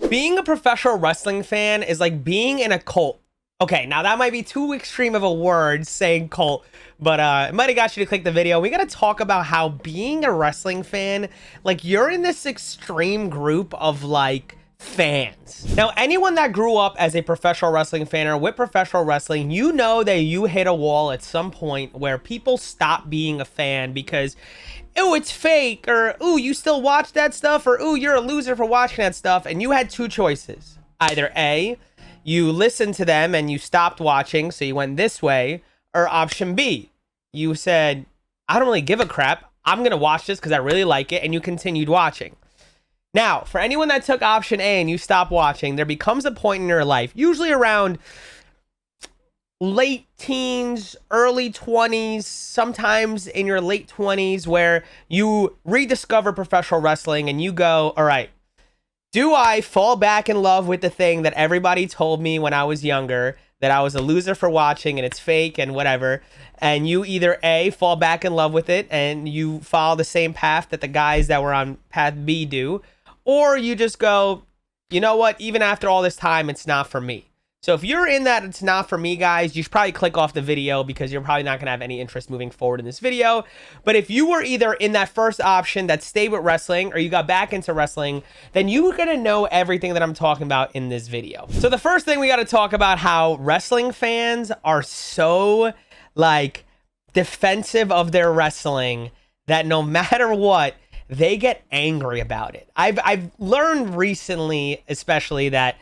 Being a professional wrestling fan is like being in a cult. Okay, now that might be too extreme of a word saying cult, but it might have got you to click the video. We got to talk about how being a wrestling fan, like you're in this extreme group of like fans. Now, anyone that grew up as a professional wrestling fan or with professional wrestling, you know that you hit a wall at some point where people stop being a fan because, ooh, it's fake, or ooh, you still watch that stuff, or ooh, you're a loser for watching that stuff. And you had two choices. Either A, you listened to them and you stopped watching, so you went this way, or option B, you said, I don't really give a crap, I'm gonna watch this because I really like it, and you continued watching. Now, for anyone that took option A and you stopped watching, there becomes a point in your life, usually around late teens, early 20s, sometimes in your late 20s, where you rediscover professional wrestling and you go, all right, do I fall back in love with the thing that everybody told me when I was younger, that I was a loser for watching and it's fake and whatever? And you either A, fall back in love with it and you follow the same path that the guys that were on path B do, or you just go, you know what, even after all this time, it's not for me. So if you're in that it's not for me, guys, you should probably click off the video because you're probably not going to have any interest moving forward in this video. But if you were either in that first option that stayed with wrestling or you got back into wrestling, then you're going to know everything that I'm talking about in this video. So the first thing we got to talk about how wrestling fans are so like defensive of their wrestling that no matter what, they get angry about it. I've learned recently, especially, that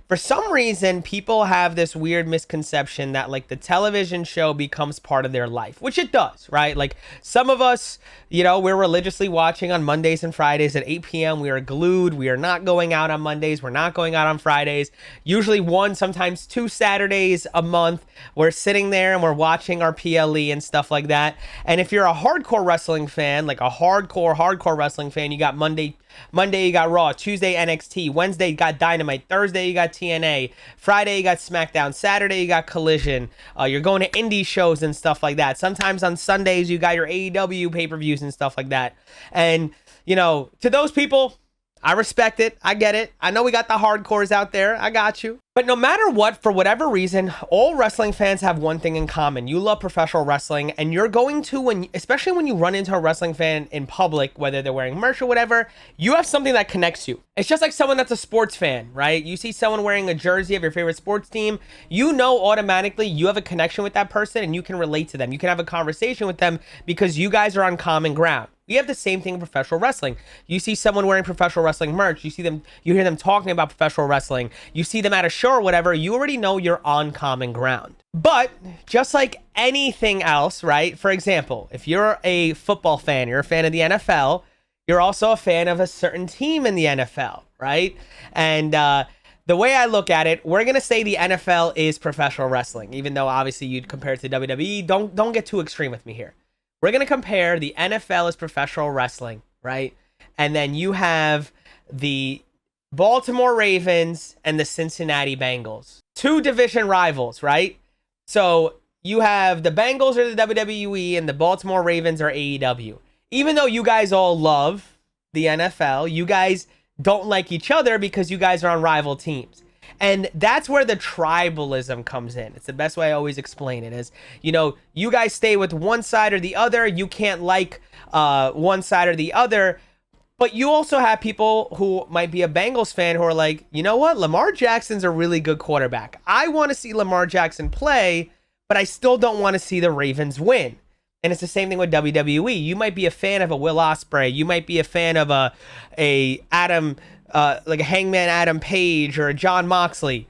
for some reason, people have this weird misconception that like the television show becomes part of their life, which it does, right? Like some of us, you know, we're religiously watching on Mondays and Fridays at 8 p.m. We are glued. We are not going out on Mondays. We're not going out on Fridays. Usually one, sometimes two Saturdays a month. We're sitting there and we're watching our PLE and stuff like that. And if you're a hardcore wrestling fan, like a hardcore wrestling fan, you got Monday you got Raw, Tuesday NXT, Wednesday you got Dynamite, Thursday you got TNA, Friday you got SmackDown, Saturday you got Collision. You're going to indie shows and stuff like that. Sometimes on Sundays you got your AEW pay-per-views and stuff like that. And, you know, to those people, I respect it. I get it. I know we got the hardcores out there. I got you. But no matter what, for whatever reason, all wrestling fans have one thing in common. You love professional wrestling, and you're going to, especially when you run into a wrestling fan in public, whether they're wearing merch or whatever, you have something that connects you. It's just like someone that's a sports fan, right? You see someone wearing a jersey of your favorite sports team, you know automatically you have a connection with that person and you can relate to them. You can have a conversation with them because you guys are on common ground. We have the same thing in professional wrestling. You see someone wearing professional wrestling merch, you hear them talking about professional wrestling, you see them at a show or whatever, you already know you're on common ground. But just like anything else, right? For example, if you're a football fan, you're a fan of the NFL, you're also a fan of a certain team in the NFL, right? And the way I look at it, we're going to say the NFL is professional wrestling, even though obviously you'd compare it to WWE. Don't get too extreme with me here. We're going to compare the NFL as professional wrestling, right? And then you have the Baltimore Ravens and the Cincinnati Bengals. Two division rivals, right? So you have the Bengals are the WWE and the Baltimore Ravens are AEW. Even though you guys all love the NFL, you guys don't like each other because you guys are on rival teams. And that's where the tribalism comes in. It's the best way I always explain it is, you know, you guys stay with one side or the other. You can't like one side or the other. But you also have people who might be a Bengals fan who are like, you know what? Lamar Jackson's a really good quarterback. I want to see Lamar Jackson play, but I still don't want to see the Ravens win. And it's the same thing with WWE. You might be a fan of a Will Ospreay. You might be a fan of a Adam, like a Hangman Adam Page or a John Moxley.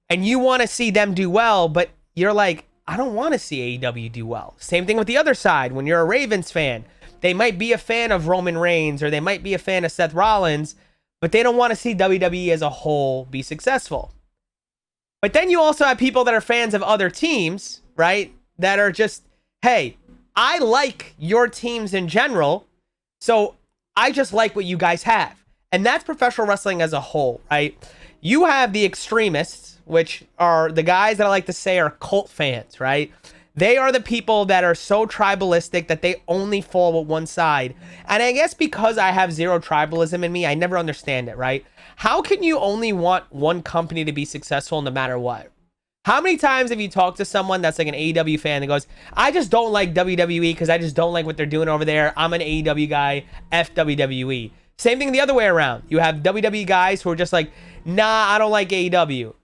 And you want to see them do well, but you're like, I don't want to see AEW do well. Same thing with the other side. When you're a Ravens fan, they might be a fan of Roman Reigns or they might be a fan of Seth Rollins, but they don't want to see WWE as a whole be successful. But then you also have people that are fans of other teams, right? That are just, hey, I like your teams in general, so I just like what you guys have. And that's professional wrestling as a whole, right? You have the extremists, which are the guys that I like to say are cult fans, right? They are the people that are so tribalistic that they only fall with one side. And I guess because I have zero tribalism in me, I never understand it, right? how can you only want one company to be successful no matter what? How many times have you talked to someone that's like an AEW fan that goes, I just don't like WWE because I just don't like what they're doing over there. I'm an AEW guy, F WWE. Same thing the other way around. You have WWE guys who are just like, nah, I don't like AEW.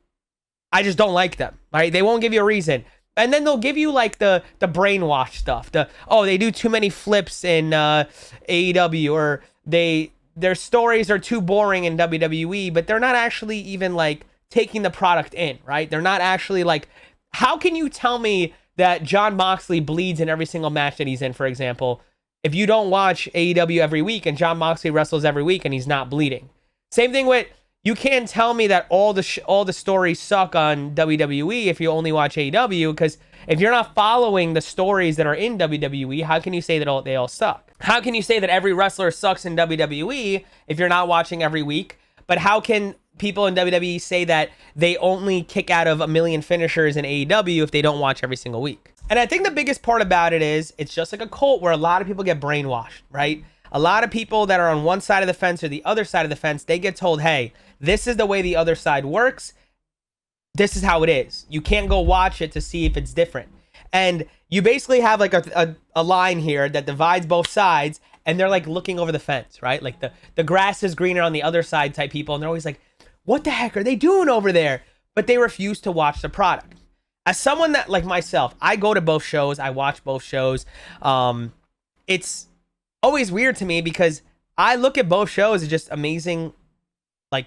I just don't like them, right? They won't give you a reason. And then they'll give you like the brainwash stuff. They do too many flips in AEW, or their stories are too boring in WWE, but they're not actually even like taking the product in, right? They're not actually like, how can you tell me that Jon Moxley bleeds in every single match that he's in, for example, if you don't watch AEW every week and Jon Moxley wrestles every week and he's not bleeding? Same thing with, you can't tell me that all the stories suck on WWE if you only watch AEW, because if you're not following the stories that are in WWE, how can you say that they all suck? How can you say that every wrestler sucks in WWE if you're not watching every week? But how can people in WWE say that they only kick out of a million finishers in AEW if they don't watch every single week? And I think the biggest part about it is, it's just like a cult where a lot of people get brainwashed, right? A lot of people that are on one side of the fence or the other side of the fence, they get told, hey, this is the way the other side works. This is how it is. You can't go watch it to see if it's different. And you basically have like a line here that divides both sides, and they're like looking over the fence, right? Like the grass is greener on the other side type people. And they're always like, what the heck are they doing over there? But they refuse to watch the product. As someone that, like myself, I go to both shows. I watch both shows. It's always weird to me because I look at both shows as just amazing, like,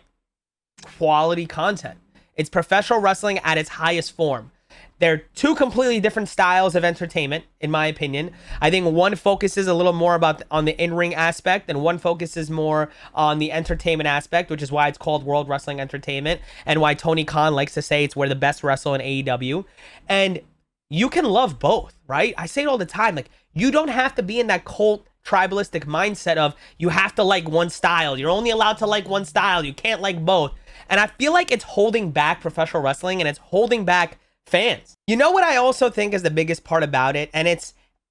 quality content. It's professional wrestling at its highest form. They're two completely different styles of entertainment, in my opinion. I think one focuses a little more on the in-ring aspect, and one focuses more on the entertainment aspect, which is why it's called World Wrestling Entertainment, and why Tony Khan likes to say it's where the best wrestle in AEW. And you can love both, right? I say it all the time. Like, you don't have to be in that cult tribalistic mindset of you have to like one style. You're only allowed to like one style. You can't like both. And I feel like it's holding back professional wrestling, and it's holding back fans. You know what I also think is the biggest part about it? And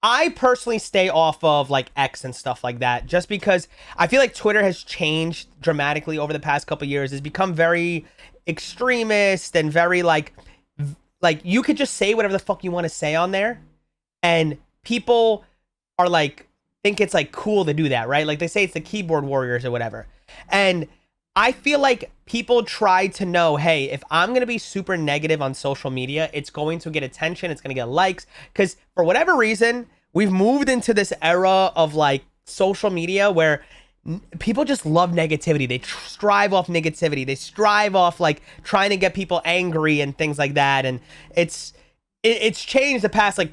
I personally stay off of like X and stuff like that, just because I feel like Twitter has changed dramatically over the past couple of years. It's become very extremist and very like you could just say whatever the fuck you want to say on there, and people are like, think it's like cool to do that, right? Like they say it's the keyboard warriors or whatever. And I feel like people try to know, hey, if I'm going to be super negative on social media, it's going to get attention, it's going to get likes, because for whatever reason, we've moved into this era of like social media where people just love negativity. They strive off negativity. They strive off like trying to get people angry and things like that. And it's changed the past like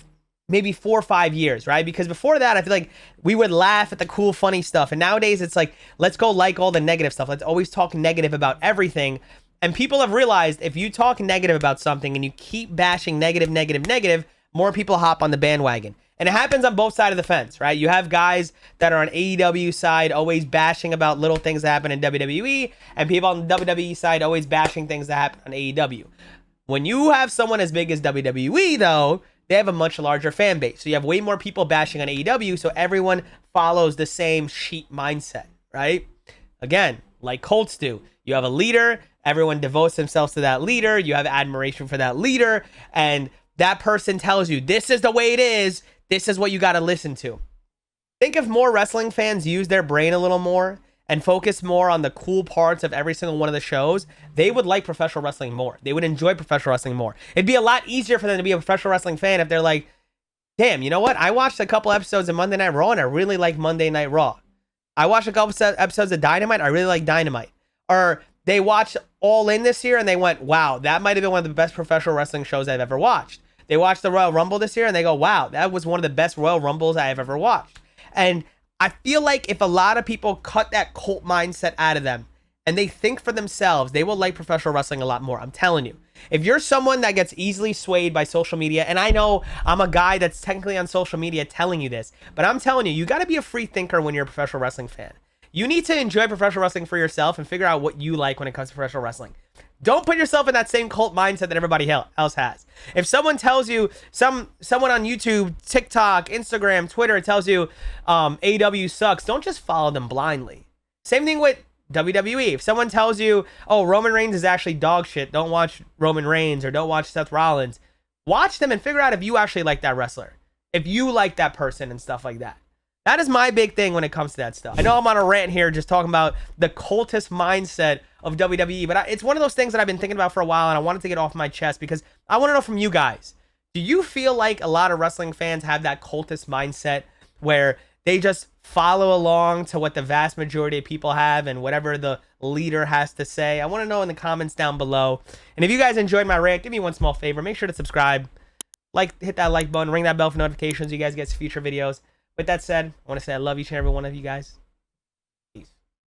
maybe 4 or 5 years, right? Because before that, I feel like we would laugh at the cool, funny stuff. And nowadays it's like, let's go like all the negative stuff. Let's always talk negative about everything. And people have realized if you talk negative about something and you keep bashing negative, more people hop on the bandwagon. And it happens on both sides of the fence, right? You have guys that are on AEW side always bashing about little things that happen in WWE, and people on the WWE side always bashing things that happen on AEW. When you have someone as big as WWE, though, they have a much larger fan base. So you have way more people bashing on AEW, so everyone follows the same sheep mindset, right? Again, like cults do. You have a leader, everyone devotes themselves to that leader, you have admiration for that leader, and that person tells you, this is the way it is, this is what you got to listen to. Think if more wrestling fans use their brain a little more and focus more on the cool parts of every single one of the shows, they would like professional wrestling more. They would enjoy professional wrestling more. It'd be a lot easier for them to be a professional wrestling fan if they're like, damn, you know what? I watched a couple episodes of Monday Night Raw and I really like Monday Night Raw. I watched a couple episodes of Dynamite. I really like Dynamite. Or they watched All In this year and they went, wow, that might have been one of the best professional wrestling shows I've ever watched. They watched the Royal Rumble this year and they go, wow, that was one of the best Royal Rumbles I have ever watched. And I feel like if a lot of people cut that cult mindset out of them and they think for themselves, they will like professional wrestling a lot more. I'm telling you. If you're someone that gets easily swayed by social media, and I know I'm a guy that's technically on social media telling you this, but I'm telling you, you got to be a free thinker when you're a professional wrestling fan. You need to enjoy professional wrestling for yourself and figure out what you like when it comes to professional wrestling. Don't put yourself in that same cult mindset that everybody else has. If someone tells you, someone on YouTube, TikTok, Instagram, Twitter tells you AEW sucks, don't just follow them blindly. Same thing with WWE. If someone tells you, oh, Roman Reigns is actually dog shit, don't watch Roman Reigns or don't watch Seth Rollins, watch them and figure out if you actually like that wrestler, if you like that person and stuff like that. That is my big thing when it comes to that stuff. I know I'm on a rant here just talking about the cultist mindset of WWE, but it's one of those things that I've been thinking about for a while, and I wanted to get off my chest because I want to know from you guys. Do you feel like a lot of wrestling fans have that cultist mindset where they just follow along to what the vast majority of people have and whatever the leader has to say? I want to know in the comments down below. And if you guys enjoyed my rant, give me one small favor. Make sure to subscribe, hit that like button, ring that bell for notifications so you guys get future videos. With that said, I want to say I love each and every one of you guys.